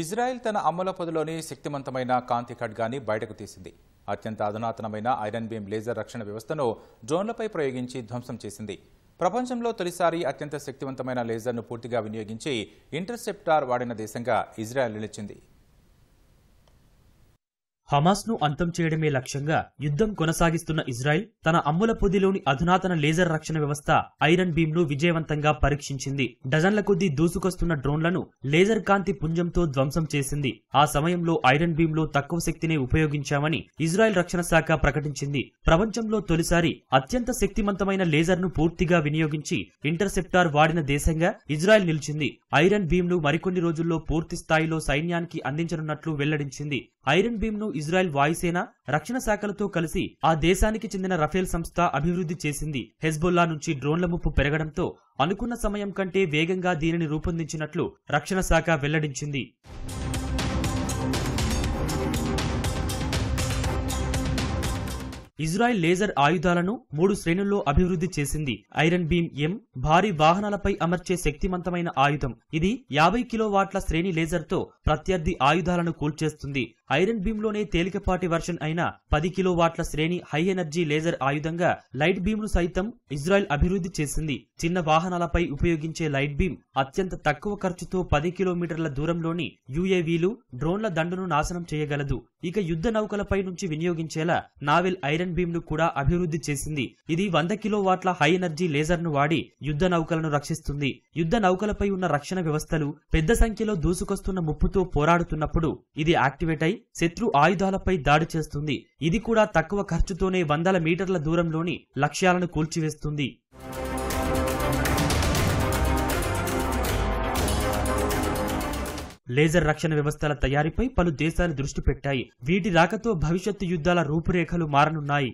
Israel తన అమ్మల పొదిలోని శక్తివంతమైన కాంతి ఖడ్గాని బయటకు తీసింది. అత్యంత అధునాతనమైన ఐరన్ బీమ్ లేజర్ రక్షణ వ్యవస్థను డ్రోన్లపై ప్రయోగించి ధ్వంసం చేసింది. ప్రపంచంలో తొలిసారి అత్యంత శక్తివంతమైన లేజర్ను పూర్తిగా వినియోగించి ఇంటర్సెప్టార్ వాడిన దేశంగా ఇజ్రాయెల్ నిలిచింది. హమాస్ను అంతం చేయడమే లక్ష్యంగా యుద్ధం కొనసాగిస్తున్న ఇజ్రాయెల్ తన అమ్ముల పొదిలోని అధునాతన లేజర్ రక్షణ వ్యవస్థ ఐరన్ బీమ్ ను విజయవంతంగా పరీక్షించింది. డజన్ల కొద్దీ దూసుకొస్తున్న డ్రోన్లను లేజర్ కాంతి పుంజంతో ధ్వంసం చేసింది. ఆ సమయంలో ఐరన్ బీమ్ లో తక్కువ శక్తినే ఉపయోగించామని ఇజ్రాయెల్ రక్షణ శాఖ ప్రకటించింది. ప్రపంచంలో తొలిసారి అత్యంత శక్తివంతమైన లేజర్ ను పూర్తిగా వినియోగించి ఇంటర్సెప్టార్ వాడిన దేశంగా ఇజ్రాయెల్ నిలిచింది. ఐరన్ బీమ్ ను మరికొన్ని రోజుల్లో పూర్తి స్థాయిలో సైన్యానికి అందించనున్నట్లు వెల్లడించింది. ఐరన్ బీమ్ ను ఇజ్రాయెల్ వాయుసేన రక్షణ శాఖలతో కలిసి ఆ దేశానికి చెందిన రఫేల్ సంస్థ అభివృద్ధి చేసింది. హెజ్బొల్లా నుంచి డ్రోన్ల ముప్పు పెరగడంతో అనుకున్న సమయం కంటే వేగంగా దీనిని రూపొందించినట్లు రక్షణ శాఖ వెల్లడించింది. ఇజ్రాయెల్ లేజర్ ఆయుధాలను 3 శ్రేణుల్లో అభివృద్ధి చేసింది. ఐరన్ బీమ్ ఎం భారీ వాహనాలపై అమర్చే శక్తివంతమైన ఆయుధం. ఇది 50 కిలోవాట్ల శ్రేణి లేజర్తో ప్రత్యర్థి ఆయుధాలను కూల్చేస్తుంది. ఐరన్ బీమ్ లోనే తేలికపాటి వర్షన్ అయిన 10 కిలోవాట్ల శ్రేణి హై ఎనర్జీ లేజర్ ఆయుధంగా లైట్ బీమ్ ను సైతం ఇజ్రాయెల్ అభివృద్ధి చేసింది. చిన్న వాహనాలపై ఉపయోగించే లైట్ బీమ్ అత్యంత తక్కువ ఖర్చుతో 10 కిలోమీటర్ల దూరంలోని యుఏవీలు, డ్రోన్ల దండును నాశనం చేయగలదు. ఇక యుద్ధ నౌకలపై నుంచి వినియోగించేలా నావెల్ ఐరన్ బీమ్ ను కూడా అభివృద్ధి చేసింది. ఇది 100 కిలోవాట్ల హై ఎనర్జీ లేజర్ ను వాడి యుద్ధ నౌకలను రక్షిస్తుంది. యుద్ధ నౌకలపై ఉన్న రక్షణ వ్యవస్థలు పెద్ద సంఖ్యలో దూసుకొస్తున్న ముప్పుతో పోరాడుతున్నప్పుడు ఇది యాక్టివేట్ అయి శత్రు ఆయుధాలపై దాడి చేస్తుంది. ఇది కూడా తక్కువ ఖర్చుతోనే వందల మీటర్ల దూరంలోని లక్ష్యాలను కూల్చివేస్తుంది. లేజర్ రక్షణ వ్యవస్థల తయారీపై పలు దేశాలు దృష్టి పెట్టాయి. వీటి రాకతో భవిష్యత్తు యుద్ధాల రూపురేఖలు మారనున్నాయి.